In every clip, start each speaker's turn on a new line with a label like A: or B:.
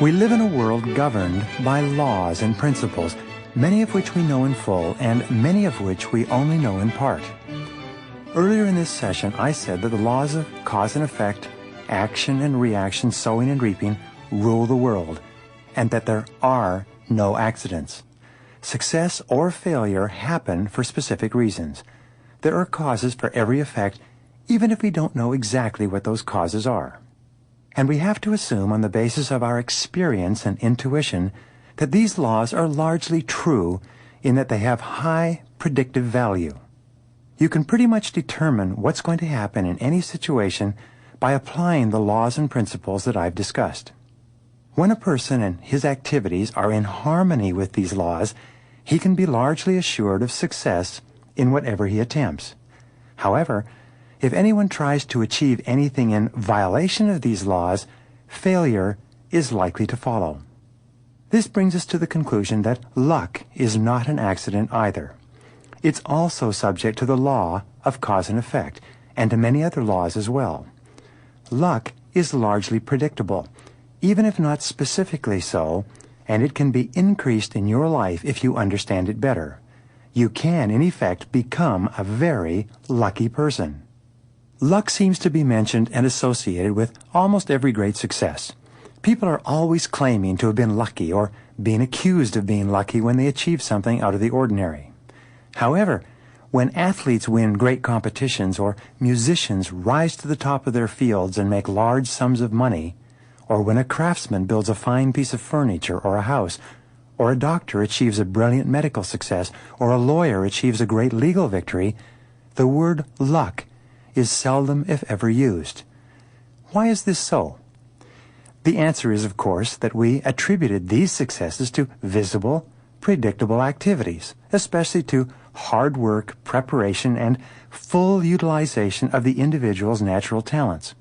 A: We live in a world governed by laws and principles, many of which we know in full and many of which we only know in part. Earlier in this session, I said that the laws of cause and effect, action and reaction, sowing and reaping, rule the world, and that there are no accidents. Success or failure happen for specific reasons. There are causes for every effect, even if we don't know exactly what those causes are. And we have to assume on the basis of our experience and intuition that these laws are largely true in that they have high predictive value. You can pretty much determine what's going to happen in any situation by applying the laws and principles that I've discussed. When a person and his activities are in harmony with these laws, he can be largely assured of success in whatever he attempts. However, if anyone tries to achieve anything in violation of these laws, failure is likely to follow. This brings us to the conclusion that luck is not an accident either. It's also subject to the law of cause and effect, and to many other laws as well. Luck is largely predictable, even if not specifically so, and it can be increased in your life if you understand it better. You can, in effect, become a very lucky person. Luck seems to be mentioned and associated with almost every great success. People are always claiming to have been lucky or being accused of being lucky when they achieve something out of the ordinary. However, when athletes win great competitions or musicians rise to the top of their fields and make large sums of money, or when a craftsman builds a fine piece of furniture or a house, or a doctor achieves a brilliant medical success, or a lawyer achieves a great legal victory, the word luck is seldom, if ever, used. Why is this so? The answer is, of course, that we attributed these successes to visible, predictable activities, especially to hard work, preparation, and full utilization of the individual's natural talents.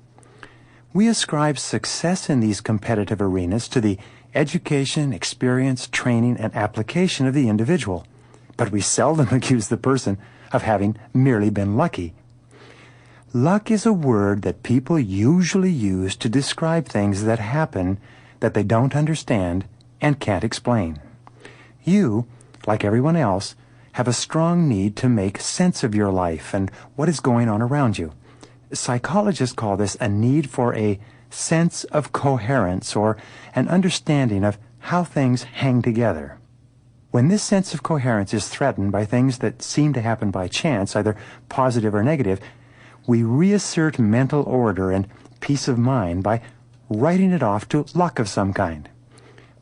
A: We ascribe success in these competitive arenas to the education, experience, training, and application of the individual, but we seldom accuse the person of having merely been lucky. Luck is a word that people usually use to describe things that happen that they don't understand and can't explain. You, like everyone else, have a strong need to make sense of your life and what is going on around you. Psychologists call this a need for a sense of coherence or an understanding of how things hang together. When this sense of coherence is threatened by things that seem to happen by chance, either positive or negative, we reassert mental order and peace of mind by writing it off to luck of some kind.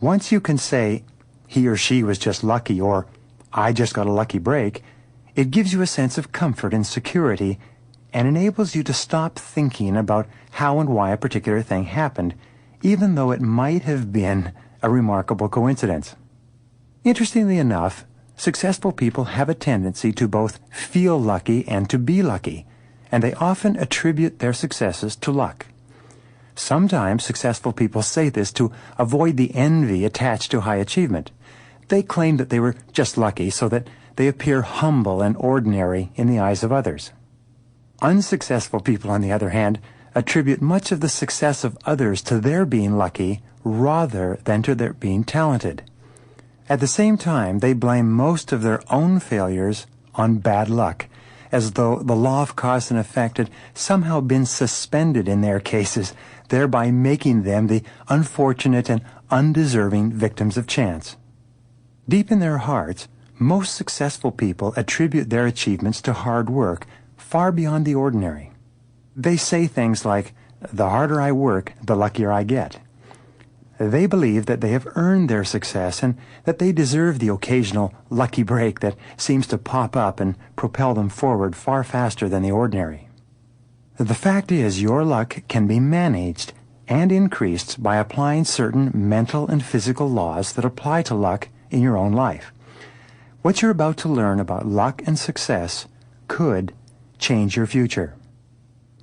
A: Once you can say, he or she was just lucky, or I just got a lucky break, it gives you a sense of comfort and security and enables you to stop thinking about how and why a particular thing happened, even though it might have been a remarkable coincidence. Interestingly enough, successful people have a tendency to both feel lucky and to be lucky, and they often attribute their successes to luck. Sometimes successful people say this to avoid the envy attached to high achievement. They claim that they were just lucky so that they appear humble and ordinary in the eyes of others. Unsuccessful people, on the other hand, attribute much of the success of others to their being lucky rather than to their being talented. At the same time, they blame most of their own failures on bad luck, as though the law of cause and effect had somehow been suspended in their cases, thereby making them the unfortunate and undeserving victims of chance. Deep in their hearts, most successful people attribute their achievements to hard work, far beyond the ordinary. They say things like, "The harder I work, the luckier I get." They believe that they have earned their success and that they deserve the occasional lucky break that seems to pop up and propel them forward far faster than the ordinary. The fact is, your luck can be managed and increased by applying certain mental and physical laws that apply to luck in your own life. What you're about to learn about luck and success could change your future.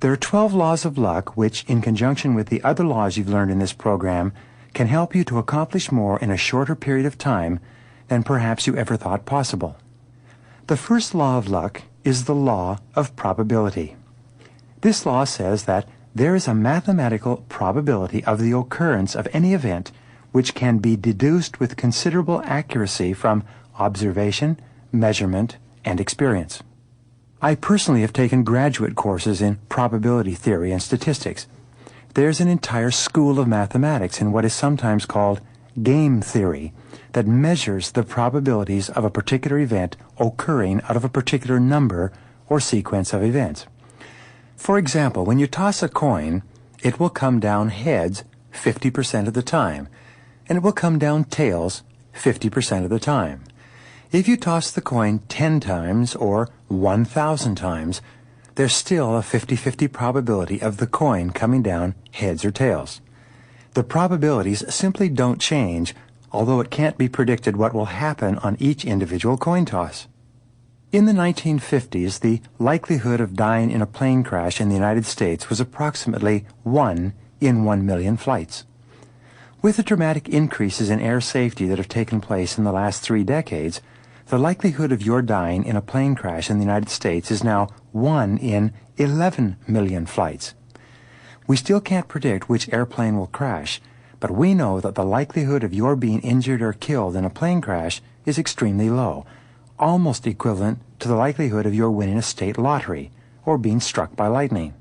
A: There are 12 laws of luck which, in conjunction with the other laws you've learned in this program, can help you to accomplish more in a shorter period of time than perhaps you ever thought possible. The first law of luck is the law of probability. This law says that there is a mathematical probability of the occurrence of any event which can be deduced with considerable accuracy from observation, measurement, and experience. I personally have taken graduate courses in probability theory and statistics. There's an entire school of mathematics in what is sometimes called game theory that measures the probabilities of a particular event occurring out of a particular number or sequence of events. For example, when you toss a coin, it will come down heads 50% of the time, and it will come down tails 50% of the time. If you toss the coin 10 times or 1,000 times, there's still a 50-50 probability of the coin coming down heads or tails. The probabilities simply don't change, although it can't be predicted what will happen on each individual coin toss. In the 1950s, the likelihood of dying in a plane crash in the United States was approximately 1 in 1 million flights. With the dramatic increases in air safety that have taken place in the last 3 decades, the likelihood of your dying in a plane crash in the United States is now 1 in 11 million flights. We still can't predict which airplane will crash, but we know that the likelihood of your being injured or killed in a plane crash is extremely low, almost equivalent to the likelihood of your winning a state lottery or being struck by lightning.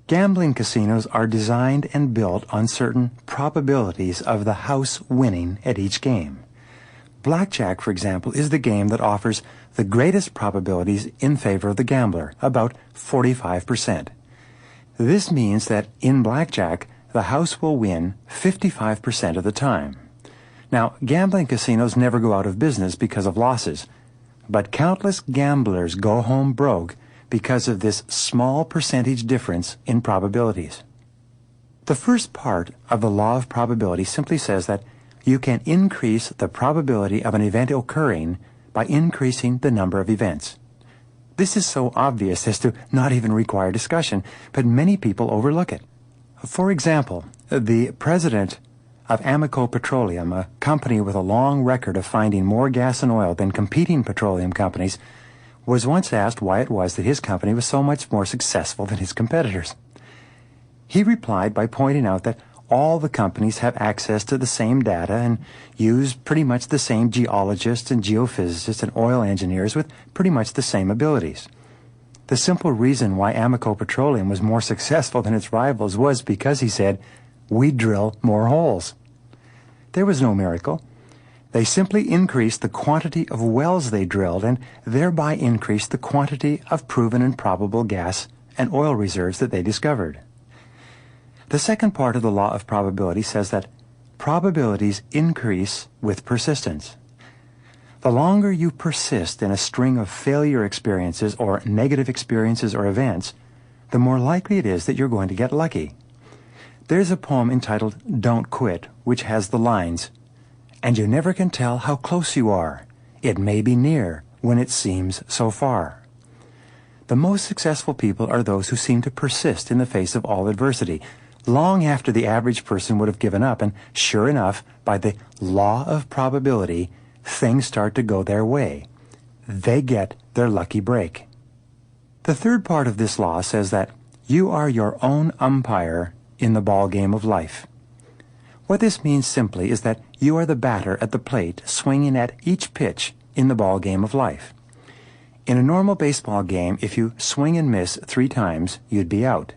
A: Gambling casinos are designed and built on certain probabilities of the house winning at each game. Blackjack, for example, is the game that offers the greatest probabilities in favor of the gambler, about 45%. This means that in blackjack, the house will win 55% of the time. Now, gambling casinos never go out of business because of losses, but countless gamblers go home broke because of this small percentage difference in probabilities. The first part of the law of probability simply says that you can increase the probability of an event occurring by increasing the number of events. This is so obvious as to not even require discussion, but many people overlook it. For example, the president of Amoco Petroleum, a company with a long record of finding more gas and oil than competing petroleum companies, was once asked why it was that his company was so much more successful than his competitors. He replied by pointing out that all the companies have access to the same data and use pretty much the same geologists and geophysicists and oil engineers with pretty much the same abilities. The simple reason why Amoco Petroleum was more successful than its rivals was because, he said, we drill more holes. There was no miracle. They simply increased the quantity of wells they drilled and thereby increased the quantity of proven and probable gas and oil reserves that they discovered. The second part of the law of probability says that probabilities increase with persistence. The longer you persist in a string of failure experiences or negative experiences or events, the more likely it is that you're going to get lucky. There's a poem entitled Don't Quit, which has the lines, "And you never can tell how close you are. It may be near when it seems so far." The most successful people are those who seem to persist in the face of all adversity, long after the average person would have given up, and sure enough, by the law of probability, things start to go their way. They get their lucky break. The third part of this law says that you are your own umpire in the ball game of life. What this means simply is that you are the batter at the plate swinging at each pitch in the ball game of life. In a normal baseball game, if you swing and miss 3 times, you'd be out.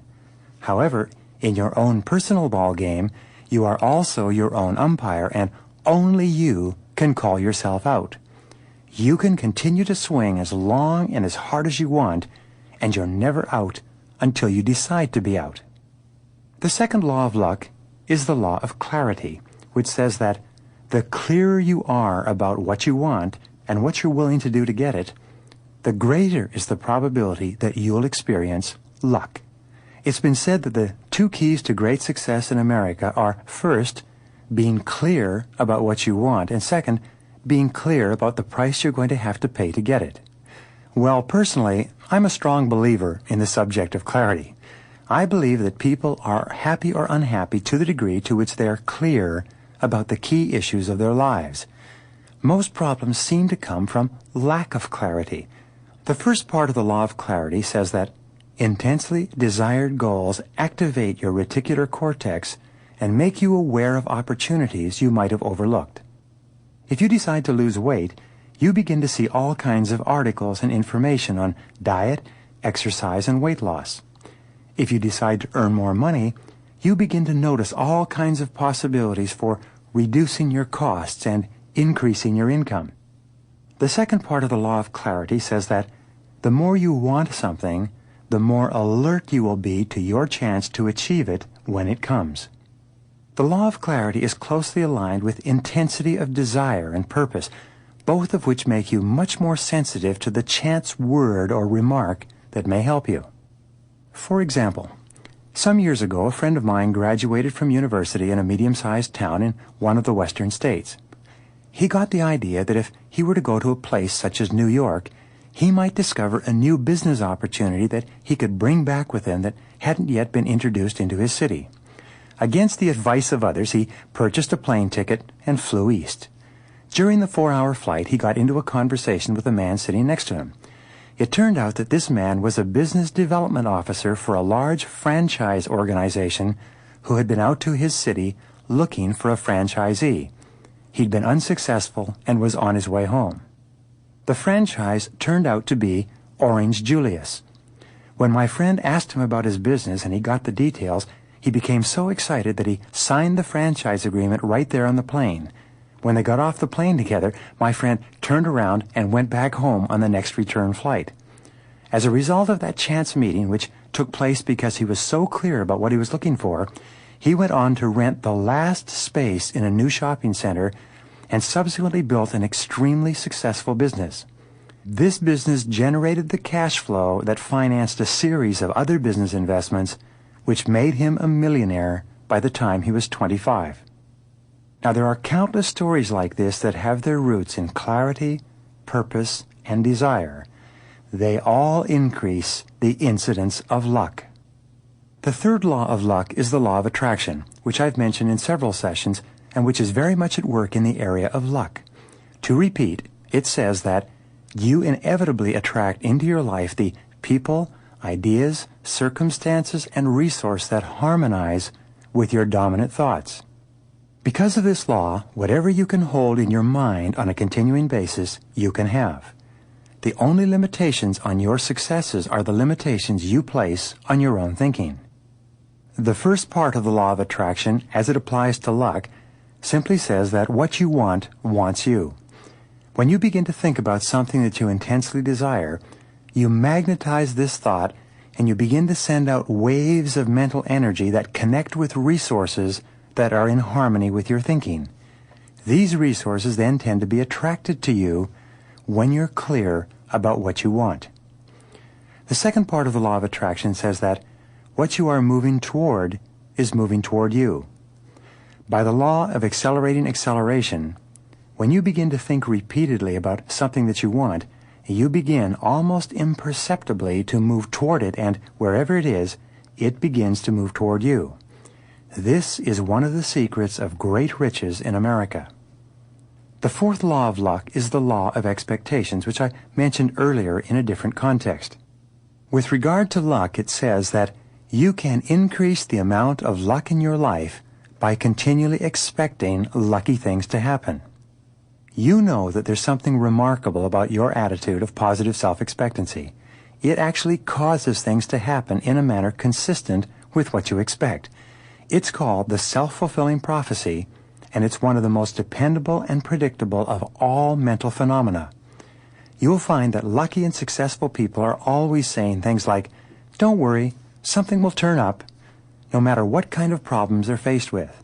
A: However, in your own personal ball game, you are also your own umpire, and only you can call yourself out. You can continue to swing as long and as hard as you want, and you're never out until you decide to be out. The second law of luck is the law of clarity, which says that the clearer you are about what you want and what you're willing to do to get it, the greater is the probability that you'll experience luck. It's been said that the 2 keys to great success in America are, first, being clear about what you want, and second, being clear about the price you're going to have to pay to get it. Well, personally, I'm a strong believer in the subject of clarity. I believe that people are happy or unhappy to the degree to which they are clear about the key issues of their lives. Most problems seem to come from lack of clarity. The first part of the law of clarity says that intensely desired goals activate your reticular cortex and make you aware of opportunities you might have overlooked. If you decide to lose weight, you begin to see all kinds of articles and information on diet, exercise, and weight loss. If you decide to earn more money, you begin to notice all kinds of possibilities for reducing your costs and increasing your income. The second part of the law of clarity says that the more you want something, the more alert you will be to your chance to achieve it when it comes. The law of clarity is closely aligned with intensity of desire and purpose, both of which make you much more sensitive to the chance word or remark that may help you. For example, some years ago, a friend of mine graduated from university in a medium-sized town in one of the western states. He got the idea that if he were to go to a place such as New York, he might discover a new business opportunity that he could bring back with him that hadn't yet been introduced into his city. Against the advice of others, he purchased a plane ticket and flew east. During the 4-hour flight, he got into a conversation with a man sitting next to him. It turned out that this man was a business development officer for a large franchise organization who had been out to his city looking for a franchisee. He'd been unsuccessful and was on his way home. The franchise turned out to be Orange Julius. When my friend asked him about his business and he got the details, he became so excited that he signed the franchise agreement right there on the plane. When they got off the plane together, my friend turned around and went back home on the next return flight. As a result of that chance meeting, which took place because he was so clear about what he was looking for, he went on to rent the last space in a new shopping center and subsequently built an extremely successful business. This business generated the cash flow that financed a series of other business investments, which made him a millionaire by the time he was 25. Now, there are countless stories like this that have their roots in clarity, purpose, and desire. They all increase the incidence of luck. The third law of luck is the law of attraction, which I've mentioned in several sessions and which is very much at work in the area of luck. To repeat, it says that you inevitably attract into your life the people, ideas, circumstances, and resources that harmonize with your dominant thoughts. Because of this law, whatever you can hold in your mind on a continuing basis, you can have. The only limitations on your successes are the limitations you place on your own thinking. The first part of the law of attraction, as it applies to luck, simply says that what you want wants you. When you begin to think about something that you intensely desire, you magnetize this thought and you begin to send out waves of mental energy that connect with resources that are in harmony with your thinking. These resources then tend to be attracted to you when you're clear about what you want. The second part of the law of attraction says that what you are moving toward is moving toward you. By the law of accelerating acceleration, when you begin to think repeatedly about something that you want, you begin almost imperceptibly to move toward it, and wherever it is, it begins to move toward you. This is one of the secrets of great riches in America. The fourth law of luck is the law of expectations, which I mentioned earlier in a different context. With regard to luck, it says that you can increase the amount of luck in your life by continually expecting lucky things to happen. You know that there's something remarkable about your attitude of positive self-expectancy. It actually causes things to happen in a manner consistent with what you expect. It's called the self-fulfilling prophecy, and it's one of the most dependable and predictable of all mental phenomena. You'll find that lucky and successful people are always saying things like, "Don't worry, something will turn up," no matter what kind of problems they're faced with.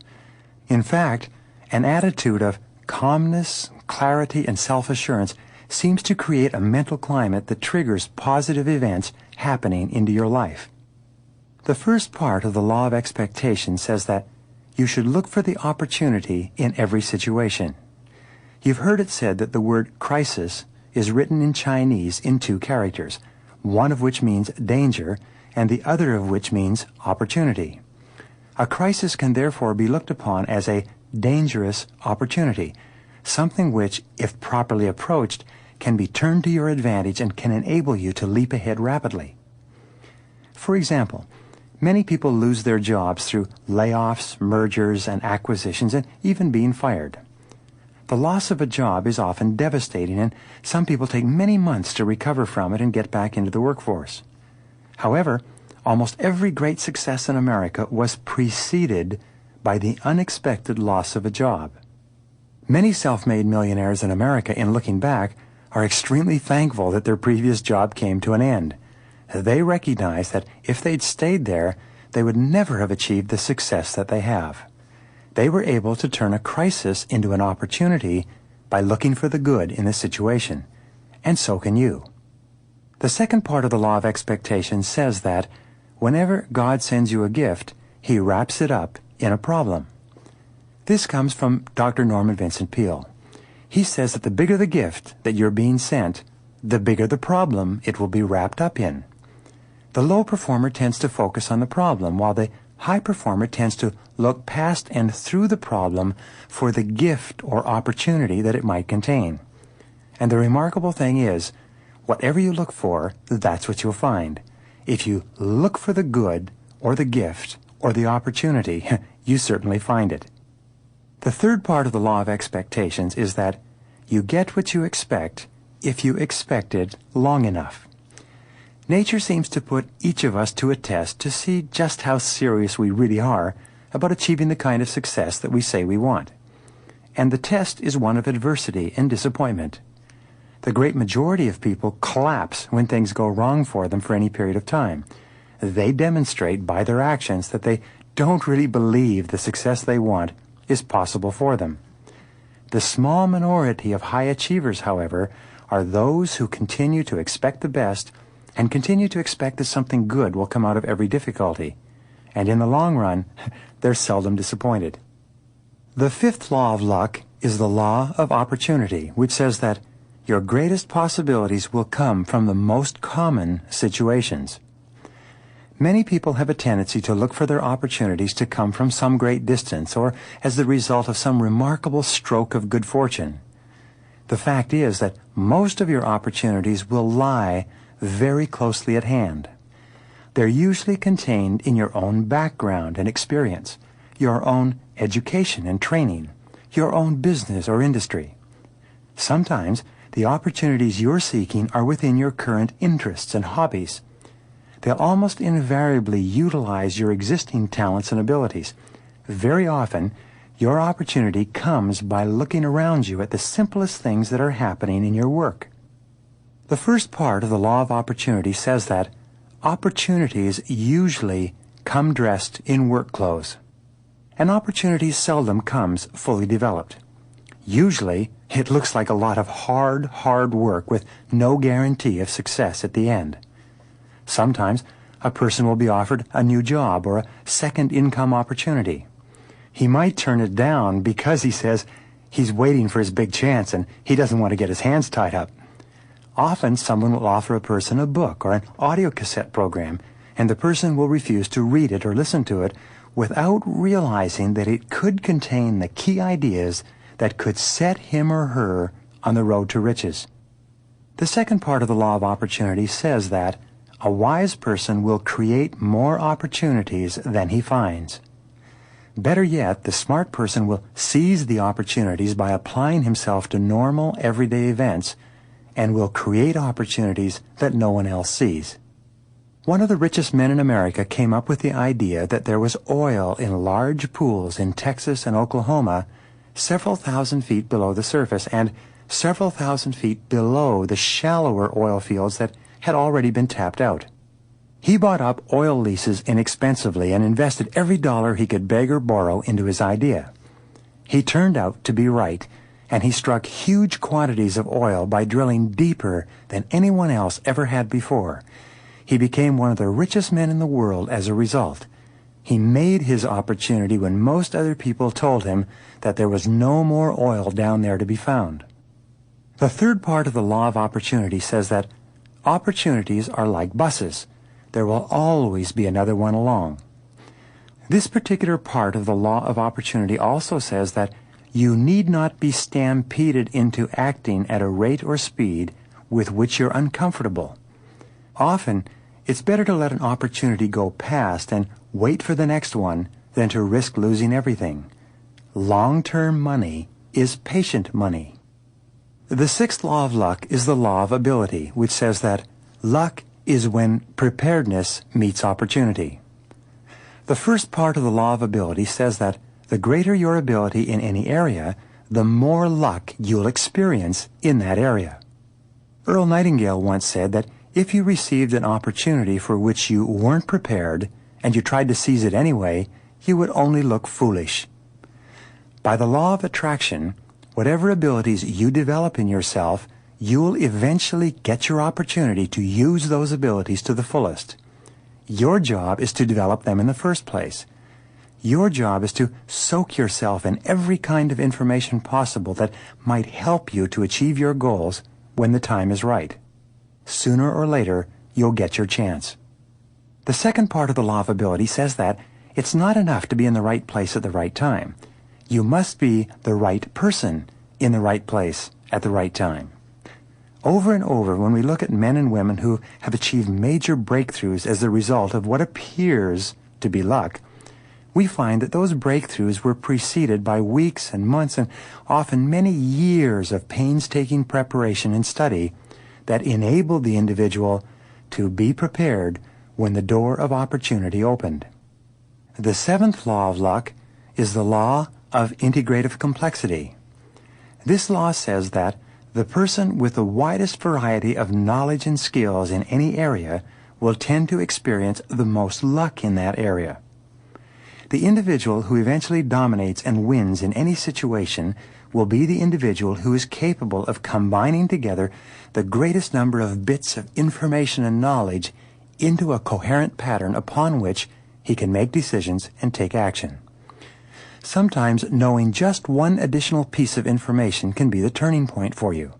A: In fact, an attitude of calmness, clarity, and self-assurance seems to create a mental climate that triggers positive events happening into your life. The first part of the law of expectation says that you should look for the opportunity in every situation. You've heard it said that the word crisis is written in Chinese in 2 characters, one of which means danger and the other of which means opportunity. A crisis can therefore be looked upon as a dangerous opportunity, something which, if properly approached, can be turned to your advantage and can enable you to leap ahead rapidly. For example, Many people lose their jobs through layoffs, mergers, and acquisitions, and even being fired. The loss of a job is often devastating, and some people take many months to recover from it and get back into the workforce. However, almost every great success in America was preceded by the unexpected loss of a job. Many self-made millionaires in America, in looking back, are extremely thankful that their previous job came to an end. They recognize that if they'd stayed there, they would never have achieved the success that they have. They were able to turn a crisis into an opportunity by looking for the good in the situation, and so can you. The second part of the law of expectation says that whenever God sends you a gift, He wraps it up in a problem. This comes from Dr. Norman Vincent Peale. He says that the bigger the gift that you're being sent, the bigger the problem it will be wrapped up in. The low performer tends to focus on the problem, while the high performer tends to look past and through the problem for the gift or opportunity that it might contain. And the remarkable thing is, whatever you look for, that's what you'll find. If you look for the good, or the gift, or the opportunity, you certainly find it. The third part of the law of expectations is that you get what you expect if you expect it long enough. Nature seems to put each of us to a test to see just how serious we really are about achieving the kind of success that we say we want. And the test is one of adversity and disappointment. The great majority of people collapse when things go wrong for them for any period of time. They demonstrate by their actions that they don't really believe the success they want is possible for them. The small minority of high achievers, however, are those who continue to expect the best and continue to expect that something good will come out of every difficulty. And in the long run, they're seldom disappointed. The fifth law of luck is the law of opportunity, which says that your greatest possibilities will come from the most common situations. Many people have a tendency to look for their opportunities to come from some great distance or as the result of some remarkable stroke of good fortune. The fact is that most of your opportunities will lie very closely at hand. They're usually contained in your own background and experience, your own education and training, your own business or industry. Sometimes the opportunities you're seeking are within your current interests and hobbies. They'll almost invariably utilize your existing talents and abilities. Very often, your opportunity comes by looking around you at the simplest things that are happening in your work. The first part of the law of opportunity says that opportunities usually come dressed in work clothes. An opportunity seldom comes fully developed. Usually, it looks like a lot of hard work with no guarantee of success at the end. Sometimes, a person will be offered a new job or a second income opportunity. He might turn it down because he says he's waiting for his big chance and he doesn't want to get his hands tied up. Often, someone will offer a person a book or an audio cassette program, and the person will refuse to read it or listen to it without realizing that it could contain the key ideas that could set him or her on the road to riches. The second part of the law of opportunity says that a wise person will create more opportunities than he finds. Better yet, the smart person will seize the opportunities by applying himself to normal, everyday events and will create opportunities that no one else sees. One of the richest men in America came up with the idea that there was oil in large pools in Texas and Oklahoma, several thousand feet below the surface and several thousand feet below the shallower oil fields that had already been tapped out. He bought up oil leases inexpensively and invested every dollar he could beg or borrow into his idea. He turned out to be right, and he struck huge quantities of oil by drilling deeper than anyone else ever had before. He became one of the richest men in the world as a result. He made his opportunity when most other people told him that there was no more oil down there to be found. The third part of the law of opportunity says that opportunities are like buses. There will always be another one along. This particular part of the law of opportunity also says that you need not be stampeded into acting at a rate or speed with which you're uncomfortable. Often, It's better to let an opportunity go past and wait for the next one than to risk losing everything. Long-term money is patient money. The sixth law of luck is the law of ability, which says that luck is when preparedness meets opportunity. The first part of the law of ability says that the greater your ability in any area, the more luck you'll experience in that area. Earl Nightingale once said that if you received an opportunity for which you weren't prepared and you tried to seize it anyway, you would only look foolish. By the law of attraction, whatever abilities you develop in yourself, you'll eventually get your opportunity to use those abilities to the fullest. Your job is to develop them in the first place. Your job is to soak yourself in every kind of information possible that might help you to achieve your goals when the time is right. Sooner or later, you'll get your chance. The second part of the law of ability says that it's not enough to be in the right place at the right time. You must be the right person in the right place at the right time. Over and over, when we look at men and women who have achieved major breakthroughs as a result of what appears to be luck, we find that those breakthroughs were preceded by weeks and months and often many years of painstaking preparation and study that enabled the individual to be prepared when the door of opportunity opened. The seventh law of luck is the law of integrative complexity. This law says that the person with the widest variety of knowledge and skills in any area will tend to experience the most luck in that area. The individual who eventually dominates and wins in any situation will be the individual who is capable of combining together the greatest number of bits of information and knowledge into a coherent pattern upon which he can make decisions and take action. Sometimes knowing just one additional piece of information can be the turning point for you.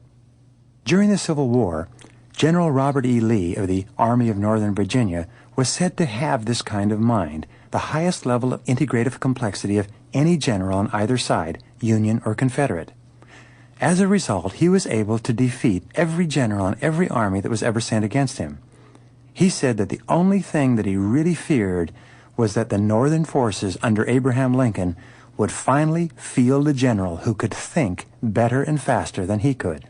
A: During the Civil War, General Robert E. Lee of the Army of Northern Virginia was said to have this kind of mind, the highest level of integrative complexity of any general on either side, Union or Confederate. As a result, he was able to defeat every general in every army that was ever sent against him. He said that the only thing that he really feared was that the Northern forces under Abraham Lincoln would finally field a general who could think better and faster than he could.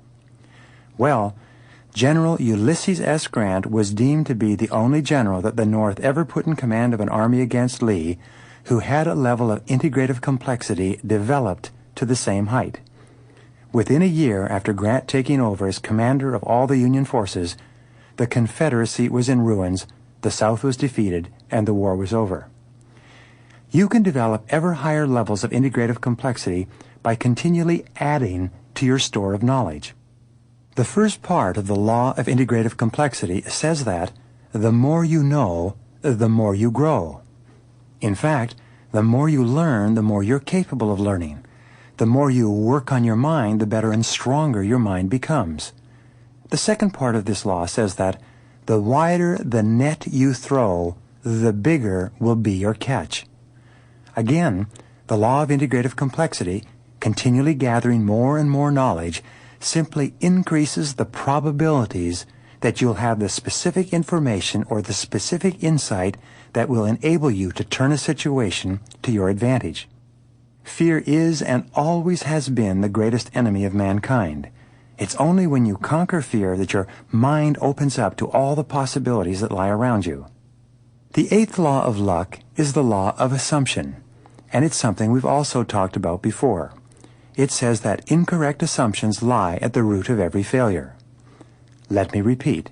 A: Well, General Ulysses S. Grant was deemed to be the only general that the North ever put in command of an army against Lee who had a level of integrative complexity developed to the same height. Within a year after Grant taking over as commander of all the Union forces, the Confederacy was in ruins, the South was defeated, and the war was over. You can develop ever higher levels of integrative complexity by continually adding to your store of knowledge. The first part of the law of integrative complexity says that the more you know, the more you grow. In fact, the more you learn, the more you're capable of learning. The more you work on your mind, the better and stronger your mind becomes. The second part of this law says that the wider the net you throw, the bigger will be your catch. Again, the law of integrative complexity, continually gathering more and more knowledge, simply increases the probabilities that you'll have the specific information or the specific insight that will enable you to turn a situation to your advantage. Fear is and always has been the greatest enemy of mankind. It's only when you conquer fear that your mind opens up to all the possibilities that lie around you. The eighth law of luck is the law of assumption, and it's something we've also talked about before. It says that incorrect assumptions lie at the root of every failure. Let me repeat.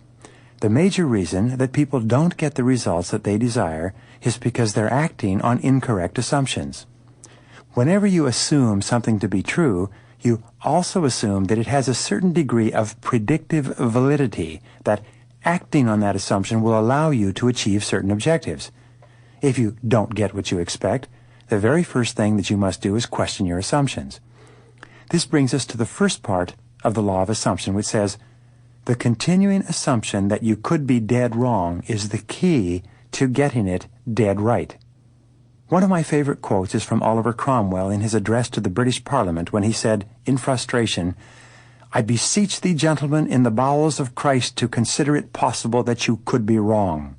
A: The major reason that people don't get the results that they desire is because they're acting on incorrect assumptions. Whenever you assume something to be true, you also assume that it has a certain degree of predictive validity, that acting on that assumption will allow you to achieve certain objectives. If you don't get what you expect, the very first thing that you must do is question your assumptions. This brings us to the first part of the law of assumption, which says, the continuing assumption that you could be dead wrong is the key to getting it dead right. One of my favorite quotes is from Oliver Cromwell in his address to the British Parliament when he said, in frustration, I beseech thee, gentlemen, in the bowels of Christ, to consider it possible that you could be wrong.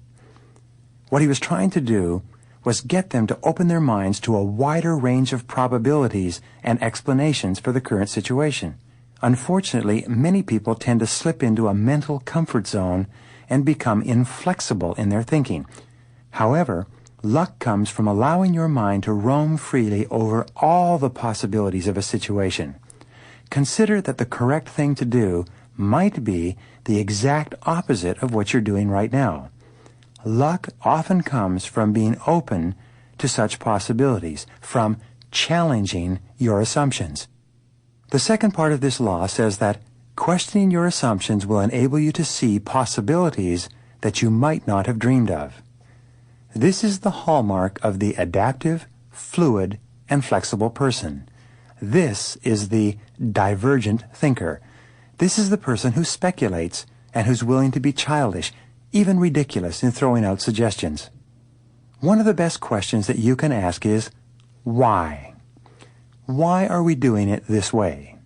A: What he was trying to do was get them to open their minds to a wider range of probabilities and explanations for the current situation. Unfortunately, many people tend to slip into a mental comfort zone and become inflexible in their thinking. However, luck comes from allowing your mind to roam freely over all the possibilities of a situation. Consider that the correct thing to do might be the exact opposite of what you're doing right now. Luck often comes from being open to such possibilities, from challenging your assumptions. The second part of this law says that questioning your assumptions will enable you to see possibilities that you might not have dreamed of. This is the hallmark of the adaptive, fluid, and flexible person. This is the divergent thinker. This is the person who speculates and who's willing to be childish, even ridiculous, in throwing out suggestions. One of the best questions that you can ask is, why? Why are we doing it this way?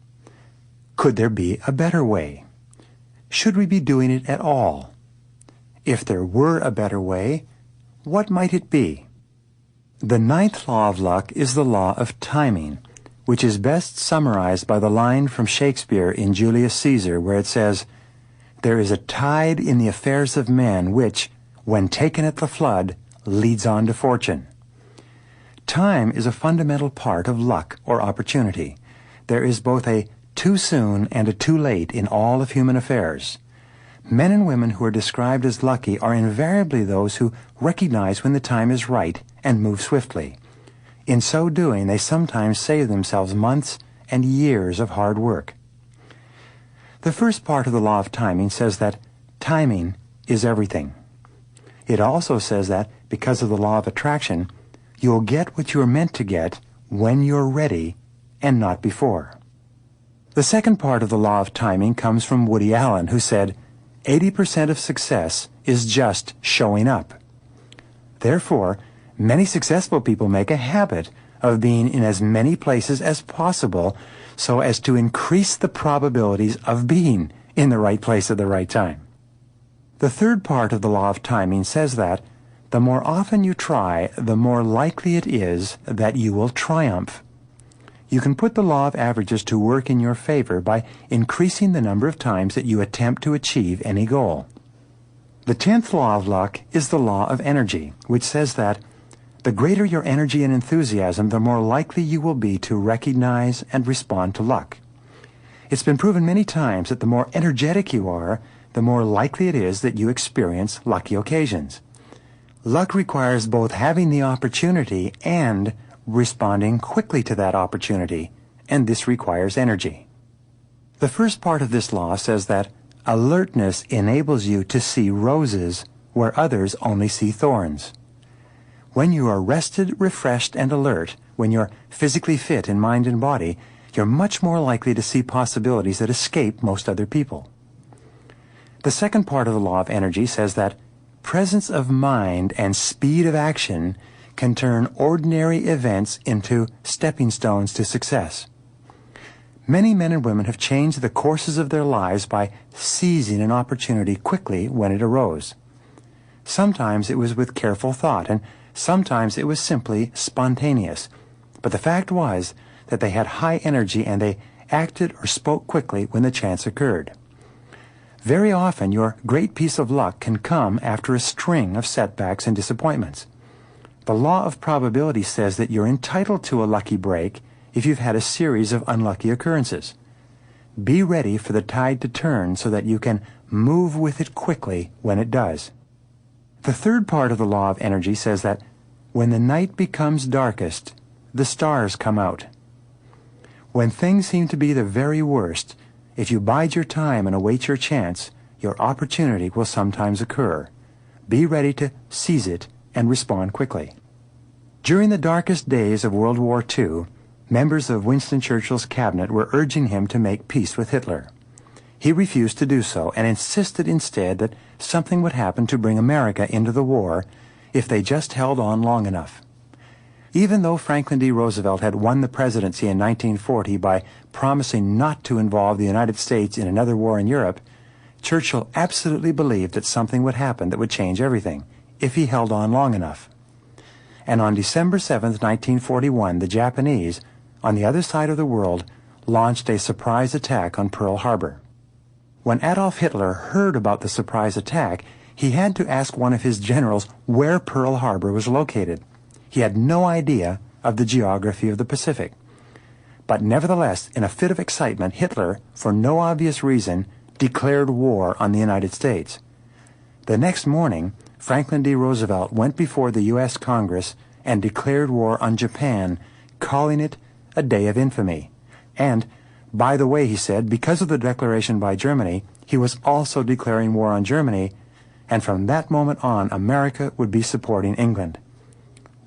A: Could there be a better way? Should we be doing it at all? If there were a better way, what might it be? The ninth law of luck is the law of timing, which is best summarized by the line from Shakespeare in Julius Caesar, where it says, "There is a tide in the affairs of men which, when taken at the flood, leads on to fortune." Time is a fundamental part of luck or opportunity. There is both a too soon and a too late in all of human affairs. Men and women who are described as lucky are invariably those who recognize when the time is right and move swiftly. In so doing, they sometimes save themselves months and years of hard work. The first part of the law of timing says that timing is everything. It also says that, because of the law of attraction, you'll get what you're meant to get when you're ready and not before. The second part of the law of timing comes from Woody Allen, who said, 80% of success is just showing up. Therefore, many successful people make a habit of being in as many places as possible so as to increase the probabilities of being in the right place at the right time. The third part of the law of timing says that the more often you try, the more likely it is that you will triumph. You can put the law of averages to work in your favor by increasing the number of times that you attempt to achieve any goal. The 10th law of luck is the law of energy, which says that the greater your energy and enthusiasm, the more likely you will be to recognize and respond to luck. It's been proven many times that the more energetic you are, the more likely it is that you experience lucky occasions. Luck requires both having the opportunity and responding quickly to that opportunity, and this requires energy. The first part of this law says that alertness enables you to see roses where others only see thorns. When you are rested, refreshed, and alert, when you're physically fit in mind and body, you're much more likely to see possibilities that escape most other people. The second part of the law of energy says that presence of mind and speed of action can turn ordinary events into stepping stones to success. Many men and women have changed the courses of their lives by seizing an opportunity quickly when it arose. Sometimes it was with careful thought, and sometimes it was simply spontaneous. But the fact was that they had high energy and they acted or spoke quickly when the chance occurred. Very often, your great piece of luck can come after a string of setbacks and disappointments. The law of probability says that you're entitled to a lucky break if you've had a series of unlucky occurrences. Be ready for the tide to turn so that you can move with it quickly when it does. The third part of the law of energy says that when the night becomes darkest, the stars come out. When things seem to be the very worst, if you bide your time and await your chance, your opportunity will sometimes occur. Be ready to seize it and respond quickly. During the darkest days of World War II, members of Winston Churchill's cabinet were urging him to make peace with Hitler. He refused to do so and insisted instead that something would happen to bring America into the war if they just held on long enough. Even though Franklin D. Roosevelt had won the presidency in 1940 by promising not to involve the United States in another war in Europe, Churchill absolutely believed that something would happen that would change everything, if he held on long enough. And on December 7, 1941, the Japanese, on the other side of the world, launched a surprise attack on Pearl Harbor. When Adolf Hitler heard about the surprise attack, he had to ask one of his generals where Pearl Harbor was located. He had no idea of the geography of the Pacific. But nevertheless, in a fit of excitement, Hitler, for no obvious reason, declared war on the United States. The next morning, Franklin D. Roosevelt went before the U.S. Congress and declared war on Japan, calling it a day of infamy. And, by the way, he said, because of the declaration by Germany, he was also declaring war on Germany, and from that moment on, America would be supporting England.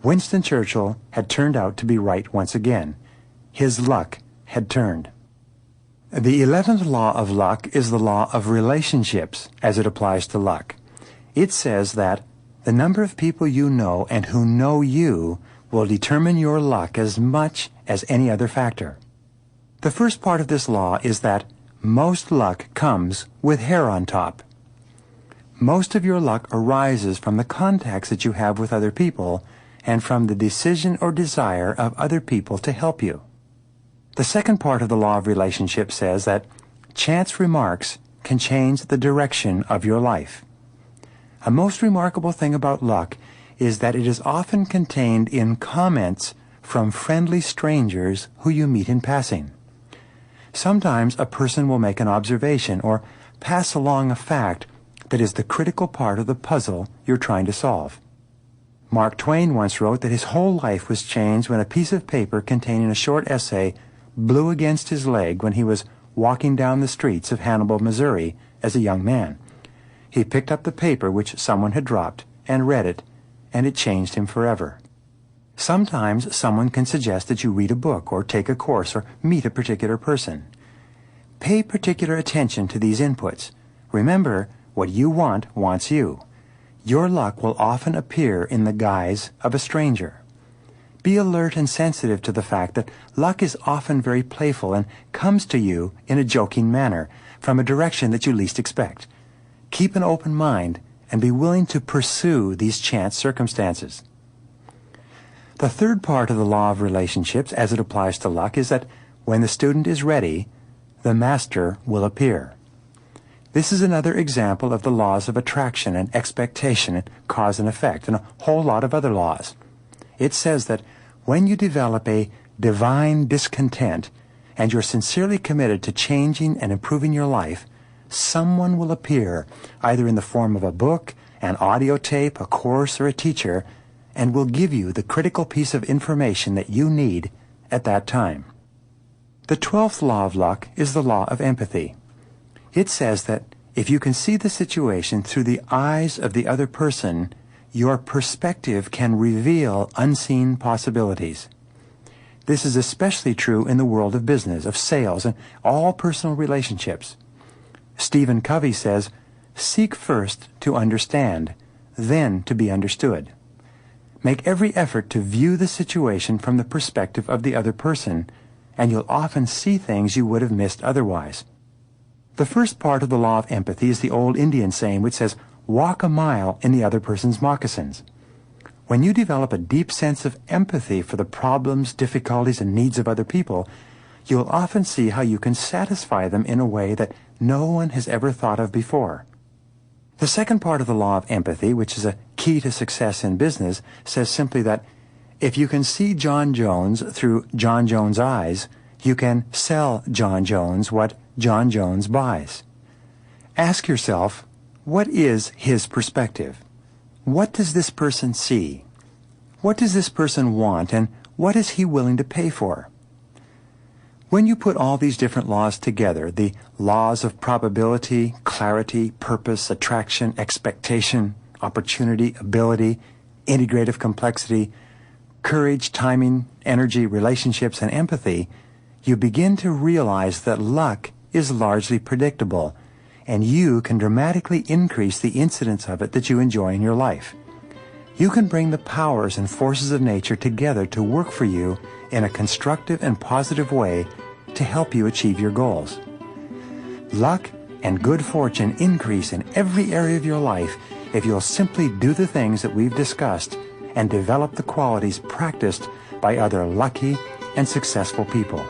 A: Winston Churchill had turned out to be right once again. His luck had turned. The 11th law of luck is the law of relationships as it applies to luck. It says that the number of people you know and who know you will determine your luck as much as any other factor. The first part of this law is that most luck comes with hair on top. Most of your luck arises from the contacts that you have with other people and from the decision or desire of other people to help you. The second part of the law of relationship says that chance remarks can change the direction of your life. A most remarkable thing about luck is that it is often contained in comments from friendly strangers who you meet in passing. Sometimes a person will make an observation or pass along a fact that is the critical part of the puzzle you're trying to solve. Mark Twain once wrote that his whole life was changed when a piece of paper containing a short essay blew against his leg when he was walking down the streets of Hannibal, Missouri, as a young man. He picked up the paper which someone had dropped and read it, and it changed him forever. Sometimes someone can suggest that you read a book or take a course or meet a particular person. Pay particular attention to these inputs. Remember, what you want wants you. Your luck will often appear in the guise of a stranger. Be alert and sensitive to the fact that luck is often very playful and comes to you in a joking manner from a direction that you least expect. Keep an open mind and be willing to pursue these chance circumstances. The third part of the law of relationships as it applies to luck is that when the student is ready, the master will appear. This is another example of the laws of attraction and expectation and cause and effect and a whole lot of other laws. It says that when you develop a divine discontent and you're sincerely committed to changing and improving your life, someone will appear, either in the form of a book, an audio tape, a course, or a teacher, and will give you the critical piece of information that you need at that time. The 12th law of luck is the law of empathy. It says that if you can see the situation through the eyes of the other person, your perspective can reveal unseen possibilities. This is especially true in the world of business, of sales, and all personal relationships. Stephen Covey says, "Seek first to understand, then to be understood." Make every effort to view the situation from the perspective of the other person, and you'll often see things you would have missed otherwise. The first part of the law of empathy is the old Indian saying which says, "Walk a mile in the other person's moccasins." When you develop a deep sense of empathy for the problems, difficulties, and needs of other people, you'll often see how you can satisfy them in a way that no one has ever thought of before. The second part of the law of empathy, which is a key to success in business, says simply that if you can see John Jones through John Jones' eyes, you can sell John Jones what John Jones buys. Ask yourself, what is his perspective? What does this person see? What does this person want, and what is he willing to pay for? When you put all these different laws together, the laws of probability, clarity, purpose, attraction, expectation, opportunity, ability, integrative complexity, courage, timing, energy, relationships, and empathy, you begin to realize that luck is largely predictable, and you can dramatically increase the incidence of it that you enjoy in your life. You can bring the powers and forces of nature together to work for you in a constructive and positive way to help you achieve your goals. Luck and good fortune increase in every area of your life if you'll simply do the things that we've discussed and develop the qualities practiced by other lucky and successful people.